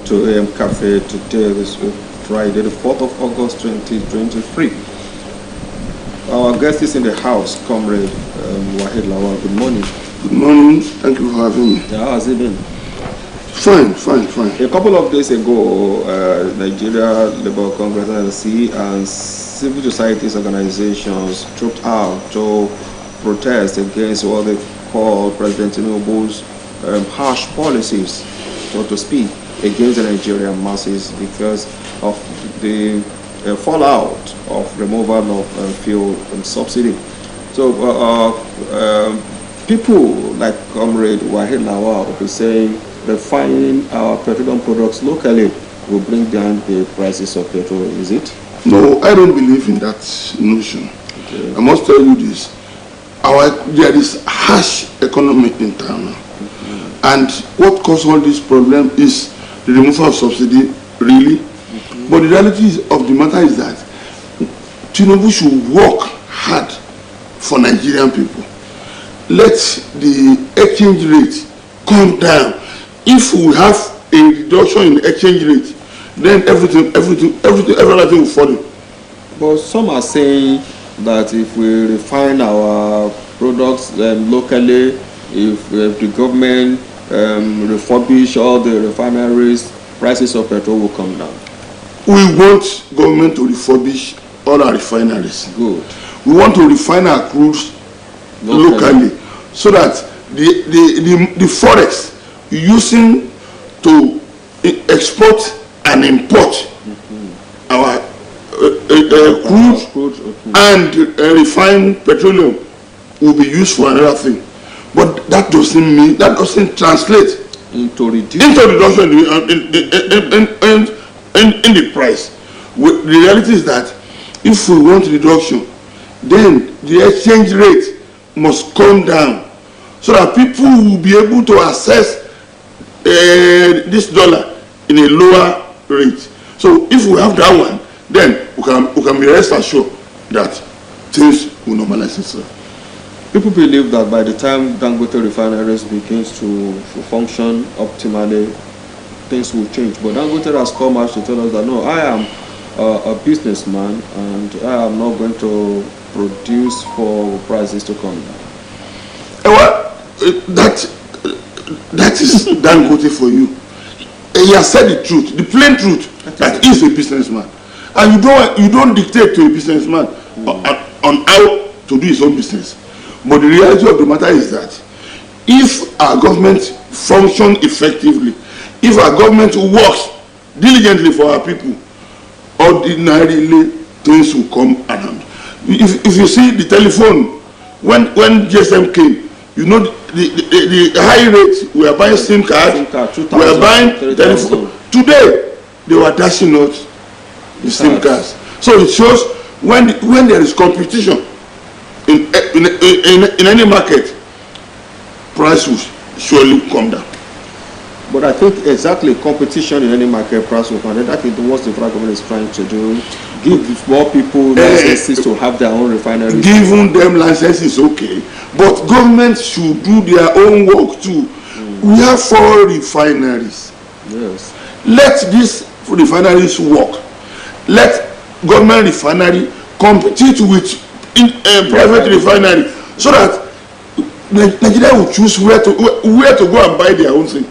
to AM Cafe today, this Friday, the 4th of August 2023. Our guest is in the house, Comrade Wahid Lawal. Good morning. Good morning. Thank you for having me. Yeah, how has it been? Fine. A couple of days ago, Nigeria Labour Congress (NLC) and civil society organizations trooped out to protest against what they call President Tinubu's harsh policies, so to speak, against the Nigerian masses because of the fallout of removal of fuel subsidy. So people like Comrade Wahid Lawal will be saying refining our petroleum products locally will bring down the prices of petrol. Is it? No, I don't believe in that notion. Okay. I must tell you this. There is harsh economy in town now. And what caused all this problem is the removal of subsidy, really. But the reality of the matter is that Tinubu should work hard for Nigerian people. Let the exchange rate come down. If we have a reduction in the exchange rate, then everything will follow. But some are saying that if we refine our products locally, if the government refurbish all the refineries, prices of petrol will come down. We want government to refurbish all our refineries. Good. We want to refine our crudes locally so that the forex using to export and import our crude and refined petroleum will be used for another thing. But that doesn't translate into reduction in the price. The reality is that if we want reduction, then the exchange rate must come down so that people will be able to access this dollar in a lower rate. So if we have that one, then we can be rest assured that things will normalize itself. People believe that by the time Dangote refineries begins to function optimally, things will change. But Dangote has come out to tell us that no, I am a businessman and I am not going to produce for prices to come down. Well, that is Dangote for you. He has said the truth, the plain truth, that he is a businessman. And you don't dictate to a businessman on how to do his own business. But the reality of the matter is that if our government functions effectively, if our government works diligently for our people, ordinarily things will come around. If you see the telephone, when GSM came, you know the high rate, we are buying SIM card, we are buying telephone. Today, they were dashing out the SIM cards. So it shows when there is competition in any market, price will surely come down. But I think exactly competition in any market, price will come down. That is what the federal government is trying to do. Give more people licenses to have their own refineries. Giving them licenses, okay. But government should do their own work too. We have 4 refineries. Yes. Let these refineries work. Let government refinery compete with private refinery so that Nigeria will choose where to go and buy their own thing.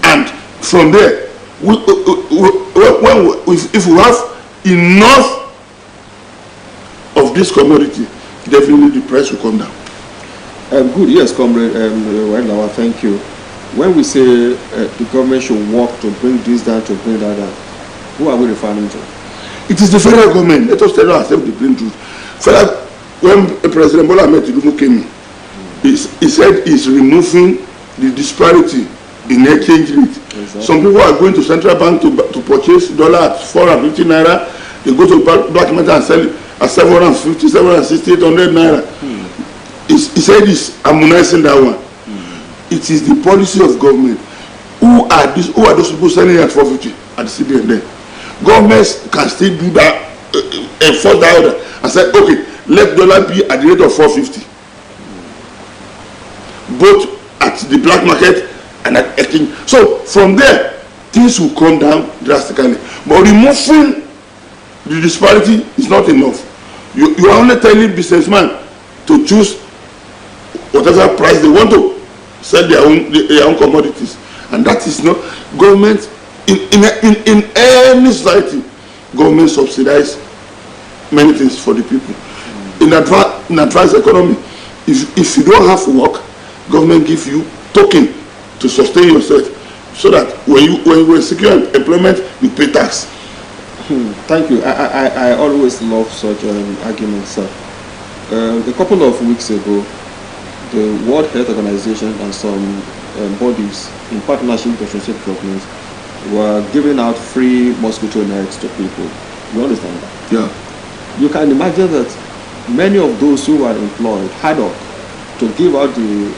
And from there, if we have enough of this commodity, definitely the price will come down. Good, yes, Comrade Wahid Lawal, thank you. When we say the government should work to bring this down, to bring that down, who are we referring to? It is the federal government. Let us tell ourselves the plain truth. When President Bola Ahmed Tinubu came in, he said he's removing the disparity in exchange rate. Exactly. Some people are going to central bank to purchase dollar at 450 naira. They go to black market and sell it at 750, 760, 800 naira. He said he's harmonizing that one. It is the policy of government. Who are those people selling at 450 at the CBN there? Governments can still do that, enforce that order and say, okay, let dollar be at the rate of 450. Both at the black market and at exchange. So from there, things will come down drastically. But removing the disparity is not enough. You are only telling businessmen to choose whatever price they want to sell their own commodities, and that is not government. In any society, government subsidize many things for the people. In advanced economy, if you don't have work, government give you token to sustain yourself, so that when you secure employment, you pay tax. Thank you. I always love such arguments, sir. A couple of weeks ago, the World Health Organization and some bodies in partnership with the state governments were giving out free mosquito nets to people. You understand that? Yeah. You can imagine that many of those who were employed had up to give out the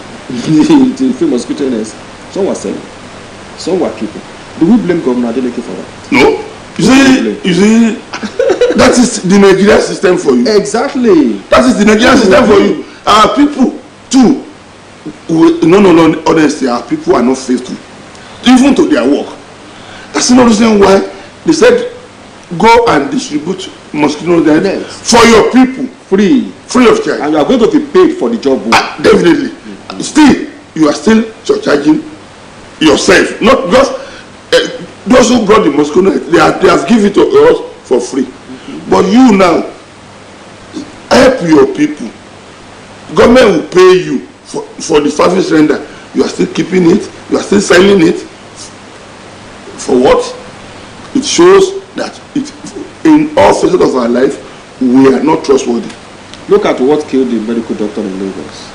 free mosquito nets. Some were selling, some were keeping. Do we blame Governor Adeleke for that? No. You see, that is the Nigerian system for you. Exactly. That is the Nigerian system for you. Our people too. No. Honestly, our people are not faithful, even to their work. That's another reason why they said go and distribute mosquito nets for your people, free of charge. And you are going to be paid for the job. Definitely. Still, you are still charging yourself, not just those who brought the mosquito net. They have given it to us for free. But you now help your people. Government will pay you for the service render. You are still keeping it. You are still selling it. For what? It shows that in all facets of our life, we are not trustworthy. Look at what killed the medical doctor in Lagos.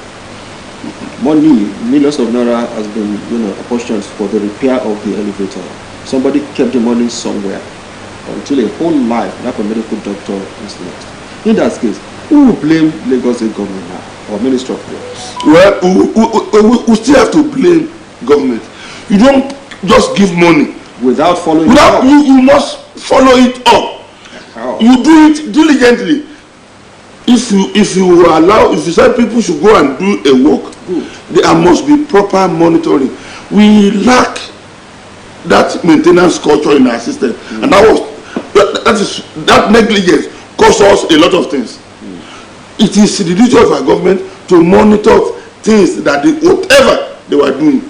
Money, millions of naira has been, apportioned for the repair of the elevator. Somebody kept the money somewhere until a whole life that a medical doctor is lost. In that case, who will blame Lagos State government now, or Minister of Works? Well, we still have to blame government. You don't just give money without following it up. You must follow it up. How? You do it diligently. If you say people should go and do a work, there must be proper monitoring. We lack that maintenance culture in our system, and that negligence costs us a lot of things. It is the duty of our government to monitor things that whatever they were doing.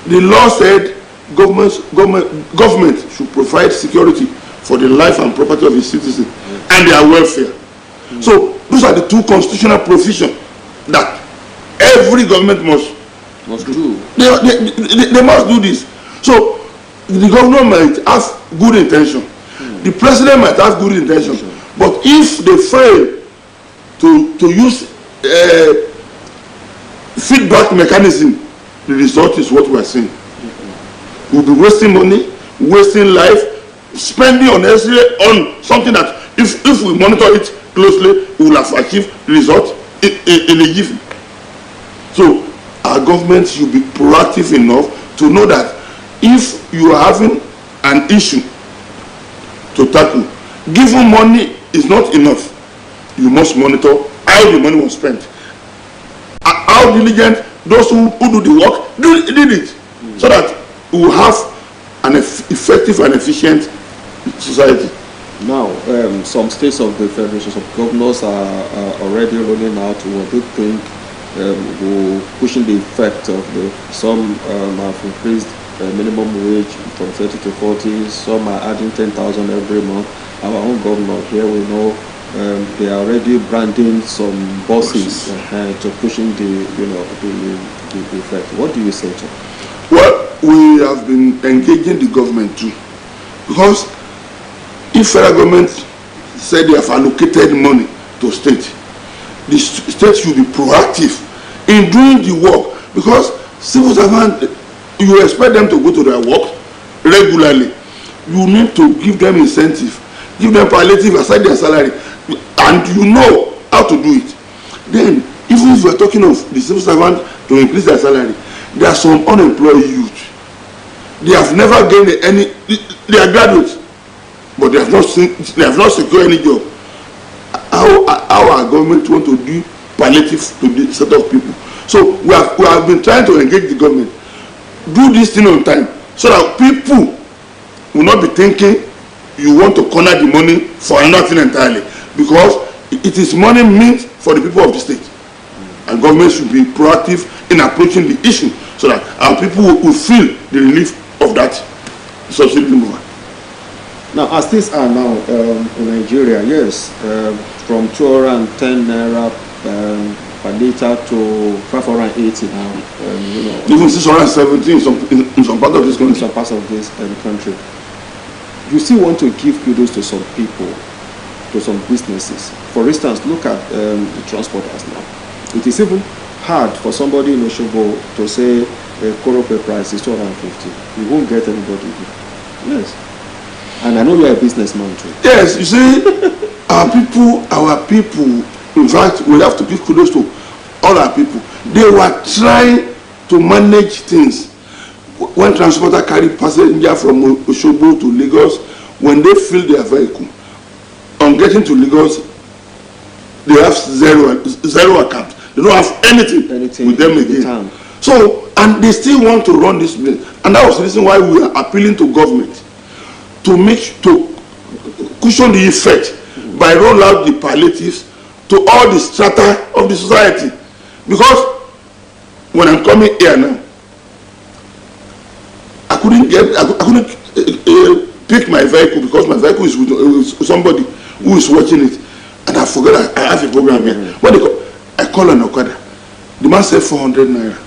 The law said government should provide security for the life and property of its citizens and their welfare. So those are the two constitutional provisions that every government must do. They must do this. So the governor might have good intention, the president might have good intention, but if they fail to use feedback mechanism, the result is what we are seeing. We'll be wasting money, wasting life, spending unnecessarily on something that if we monitor it closely, we will have achieved the result in a jiffy. So our government should be proactive enough to know that if you are having an issue to tackle, giving money is not enough. You must monitor how the money was spent, how diligent those who do the work did it, so that we will have an effective and efficient society. Now, some states of the Federation of Governors are already rolling out what they think will pushing the effect of some have increased minimum wage from 30 to 40, some are adding 10,000 every month. Our own governor here, we know they are already branding some buses to pushing the effect. What do you say to that? Well, we have been engaging the government too, because if federal government said they have allocated money to state, the state should be proactive in doing the work, because civil servants, you expect them to go to their work regularly. You need to give them incentive, give them palliative aside their salary, and you know how to do it. Then, even if we are talking of the civil servant to increase their salary, there are some unemployed youth. They have never gained any. They are graduates, but they have not secured any job. How our government want to do palliative to this set of people? So we have been trying to engage the government, do this thing on time, so that people will not be thinking you want to corner the money for nothing entirely, because it is money meant for the people of the state, and government should be proactive in approaching the issue so that our people will feel the relief of that subsidy removal. Now, as things are now in Nigeria, yes, from 210 naira per litre to 580 now, you know, even 670 in some part of this country. In some parts of this country. You still want to give kudos to some people, to some businesses. For instance, look at the transporters now. It is even hard for somebody in Oshobo to say a korope price is 250. You won't get anybody here. Yes. And I know you are a businessman too. Yes, you see, our people, in fact, we have to give kudos to all our people. They were trying to manage things. When transporter carry passenger from Oshobo to Lagos, when they fill their vehicle, on getting to Lagos, they have zero account. They don't have anything with them again. So, and they still want to run this place. And that was the reason why we are appealing to government to cushion the effect by roll out the palliatives to all the strata of the society. Because when I'm coming here now, I couldn't pick my vehicle because my vehicle is with somebody who is watching it, and I forgot I have a program here. When I call an Okada, the man said 400 naira.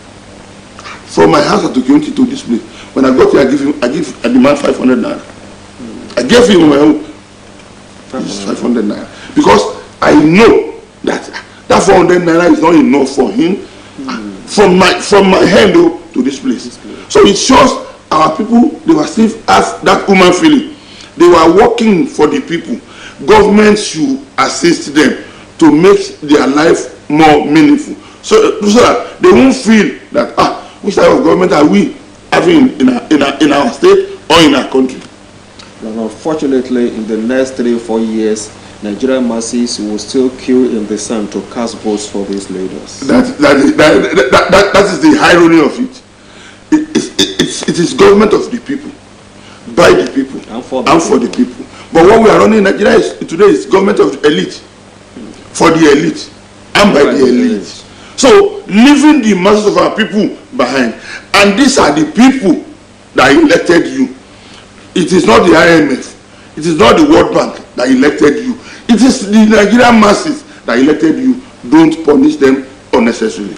From my house at Tukionti to this place. When I got here, I demand 500 naira. I gave him my own 500 naira because I know that 400 naira is not enough for him from my hand to this place. So it shows our people, they were still have that human feeling. They were working for the people. Government should assist them to make their life more meaningful, so that they won't feel that which type of government are we having in our state or in our country. And unfortunately, in the next 3 or 4 years, Nigerian masses will still queue in the sun to cast votes for these leaders. That is the irony of it. It is government of the people, by the people, and for the people. But what we are running in Nigeria today is government of the elite, for the elite, and by the elite. So, leaving the masses of our people behind. And these are the people that elected you. It is not the IMF. It is not the World Bank that elected you. It is the Nigerian masses that elected you. Don't punish them unnecessarily.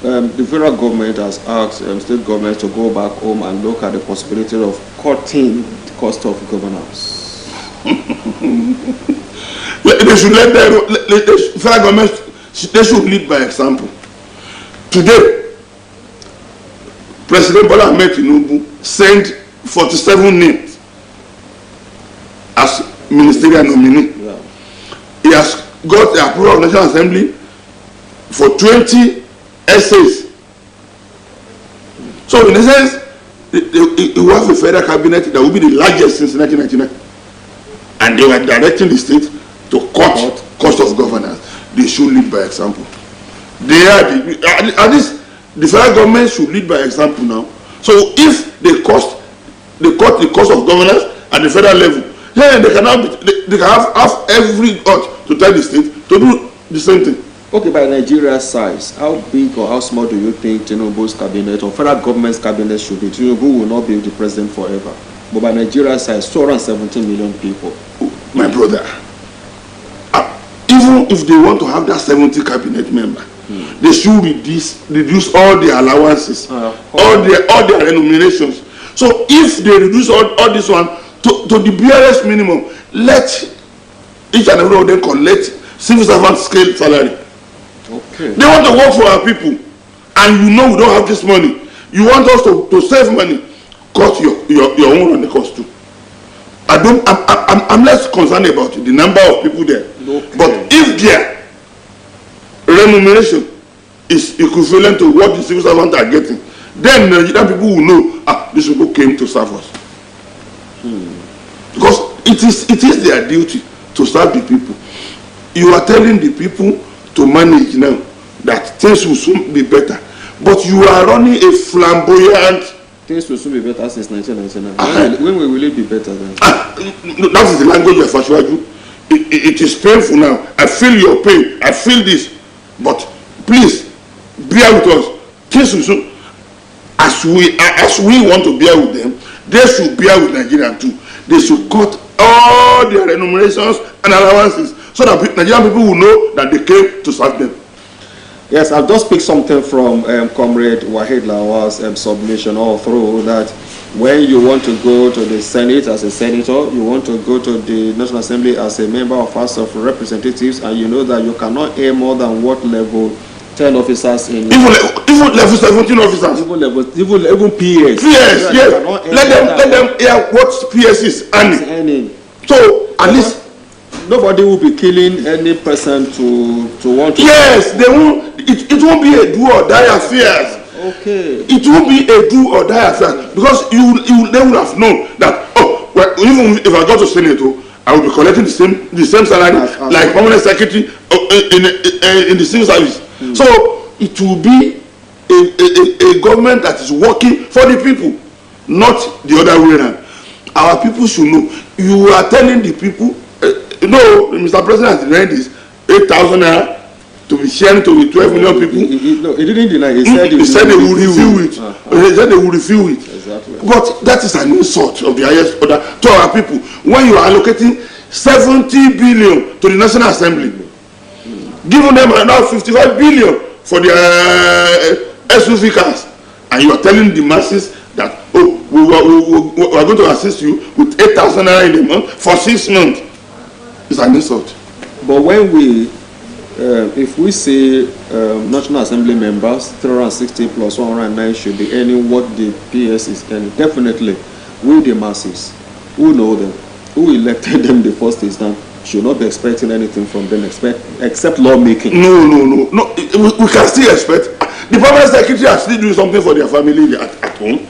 The federal government has asked state governments to go back home and look at the possibility of cutting the cost of governance. They should let the federal government, they should lead by example. Today, President Bola Ahmed Tinubu sent 47 names as ministerial nominee. Yeah. He has got the approval of the National Assembly for 20 essays. So in a sense, it will have a federal cabinet that will be the largest since 1999. And they were directing the state to cut cost of governance. They should lead by example. They are at least the federal government should lead by example now. So if they cut the cost of governance at the federal level, then they can have every ought to tell the state to do the same thing. Okay, by Nigeria's size, how big or how small do you think Tinubu's cabinet or federal government's cabinet should be? Tinubu will not be the president forever. But by Nigeria's size, 217 million people. My brother, even if they want to have that 70 cabinet member, they should reduce all their allowances, all their remunerations. So if they reduce all this one to the barest minimum, let each and every one of them collect civil servant scale salary. Okay. They want to work for our people, and you know we don't have this money. You want us to save money, cut your own running cost too. I'm less concerned about the number of people there. Okay. But if their remuneration is equivalent to what the civil servants are getting, then Nigerian people will know these people came to serve us. Because it is their duty to serve the people. You are telling the people to manage now that things will soon be better, but you are running a flamboyant Things will soon be better since 1999. When will it be better then? That is the language of Ashwaju. It is painful now. I feel your pain. I feel this. But please, bear with us. Things will soon, as we want to bear with them, they should bear with Nigeria too. They should cut all their remunerations and allowances so that Nigerian people will know that they came to serve them. Yes, I'll just pick something from Comrade Wahid Lawal's submission all through that when you want to go to the Senate as a senator, you want to go to the National Assembly as a member of House of Representatives, and you know that you cannot aim more than what level 10 officers in... Even level 17 officers. Even PS. PS, yes. Let them hear what PS is earning. So, at least... Nobody will be killing any person to want to... Yes, they won't. It won't be a do or die affair. Okay. It won't be a do or die affair because they will have known that, oh, well, even if I go to Senate, I will be collecting the same salary like permanent secretary in the civil service. So it will be a government that is working for the people, not the other way around. Our people should know. You are telling the people, Mr. President has denied this 8,000 naira to be sharing to the 12 million people. He didn't deny. He said they will review it. He said they will review it. Exactly. But that is an insult of the highest order to our people. When you are allocating 70 billion to the National Assembly, giving them another 55 billion for their SUV cars, and you are telling the masses that, oh, we are going to assist you with 8,000 naira in a month for 6 months. It's an insult. But when we, if we say National Assembly members, 360 plus 109 should be earning what the PS is earning, definitely, we the masses, who know them, who elected them the first instance, should not be expecting anything from them except lawmaking. No. We can still expect. The permanent secretary are still doing something for their family at home.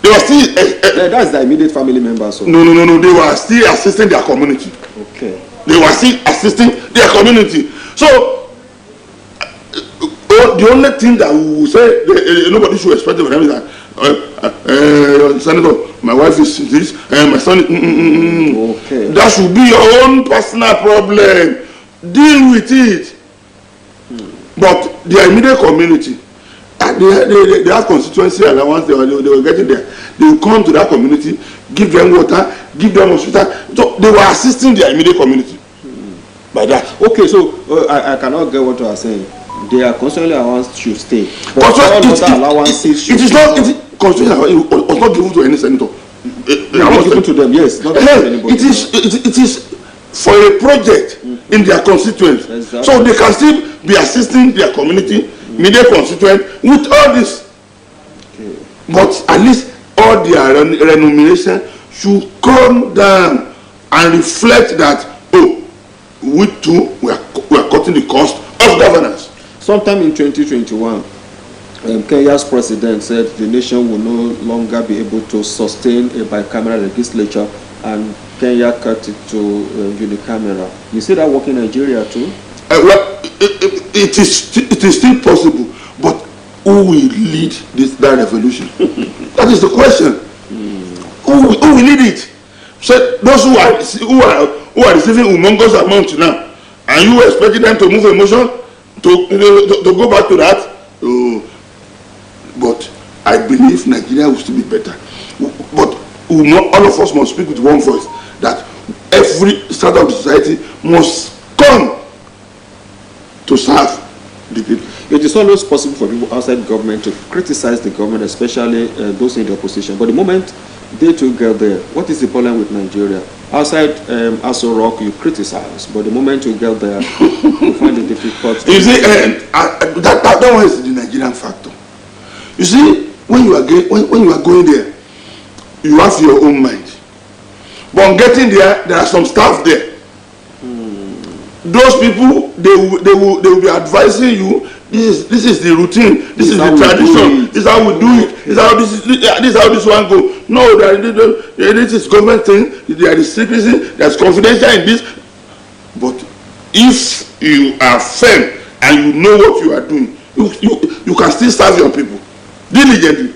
They were still. That's the immediate family members. So. No. They were still assisting their community. Okay. They were still assisting their community. So the only thing that we will say nobody should expect from them is that Senator, my wife is this, my son. Okay. That should be your own personal problem. Deal with it. But their immediate community, they have constituency allowance. They were getting there. They will come to that community, give them water, give them hospital. So they were assisting their immediate community by that. Okay, so I cannot get what you are saying. Their constituency allowance should stay. But all other allowances should constituency allowance was not given to any senator. Not given to them, yes. Not given to anybody. It is for a project in their constituents. Exactly. So they can still be assisting their community, immediate constituent with all this. Okay. But at least all their remuneration should come down and reflect that, oh, we too we are cutting the cost of governance. Sometime in 2021, Kenya's president said the nation will no longer be able to sustain a bicameral legislature, and Kenya cut it to unicameral. You see that work in Nigeria too? Well, it is still possible, but who will lead that revolution? That is the question. Who will lead it? So those who are receiving humongous amounts now, and you expecting them to move a motion to go back to that? But I believe Nigeria will still be better. But all of us must speak with one voice that every strata of the society must come to serve the people. It is always possible for people outside government to criticize the government, especially those in the opposition. But the moment they too get there, what is the problem with Nigeria? Outside Aso Rock, you criticize, but the moment you get there, you find it difficult. You see, that one is the Nigerian factor. You see, when you are going there, you have your own mind. But on getting there are some staff there. Those people, they will be advising you. This is the routine. This is the tradition. This is how we do it. This is how this one go. No, this is government thing. There is secrecy. There is confidential in this. But if you are firm and you know what you are doing, you can still serve your people diligently.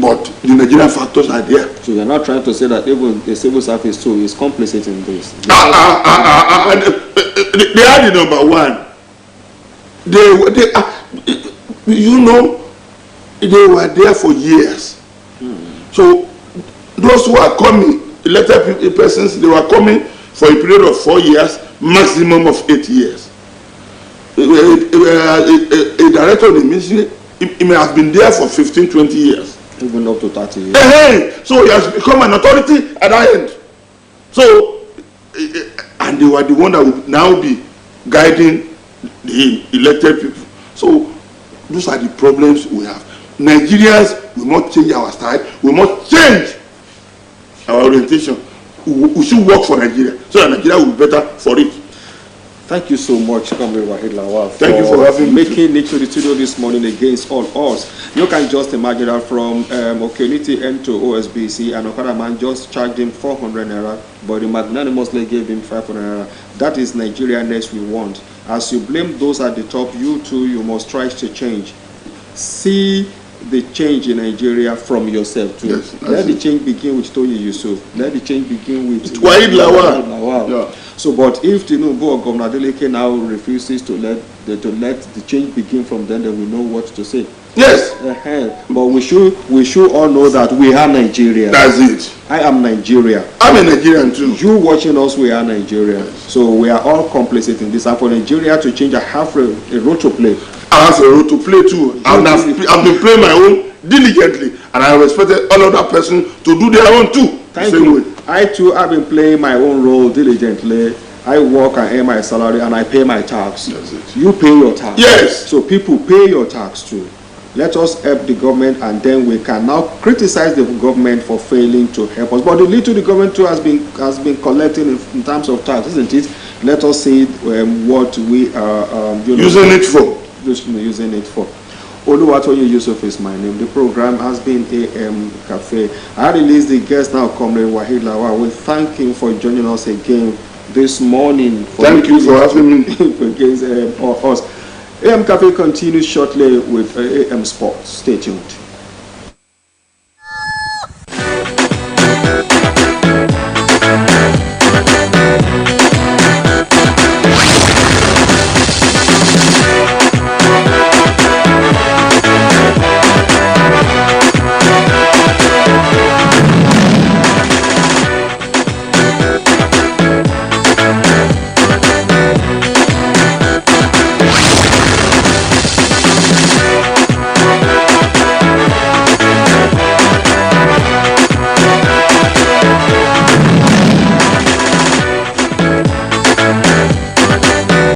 But the Nigerian factors are there. So you're not trying to say that even the civil service too is complicit in this? They are the number one. They you know, they were there for years. So those who are coming, elected persons, they were coming for a period of 4 years, maximum of 8 years. A director of the ministry, he may have been there for 15, 20 years. Even up to 30 years. So he has become an authority at that end. So, and they were the one that would now be guiding the elected people. So, those are the problems we have. Nigerians, we must change our style. We must change our orientation. We should work for Nigeria so that Nigeria will be better for it. Thank you so much, Comrade Waheed Lawal, Thank you for having me. Making it to the studio this morning against all odds. You can just imagine that from Okeniti N to OSBC, and Okada man just charged him 400 naira, but he magnanimously gave him 500 naira. That is Nigeria next we want. As you blame those at the top, you too, you must try to change. See the change in Nigeria from yourself too. Yes, let the change begin with Toye Yusuf. Let the change begin with Waheed Lawal. Yeah. So, but if Tinubu or Governor Adeleke now refuses to let the change begin from them, then we know what to say. Yes. But we should all know that we are Nigeria. That's it. I am Nigeria. I'm a Nigerian too. You watching us, we are Nigeria. Yes. So we are all complicit in this. And for Nigeria to change, I have a role to play. I have a role to play too. I've been playing my own diligently, and I respected all other persons to do their own too. Thank you. I too have been playing my own role diligently. I work and earn my salary and I pay my tax. That's it. You pay your tax. Yes. So people pay your tax too. Let us help the government, and then we can now criticize the government for failing to help us. But the little the government too has been collecting in terms of tax, isn't it? Let us see what we are using it for. Using it for. Oluwatoyin Yusuf is my name. The program has been AM Cafe. I released the guest now, Comrade Waheed Lawal. We thank him for joining us again this morning. Thank you for having me. Against us. AM Cafe continues shortly with AM Sports. Stay tuned.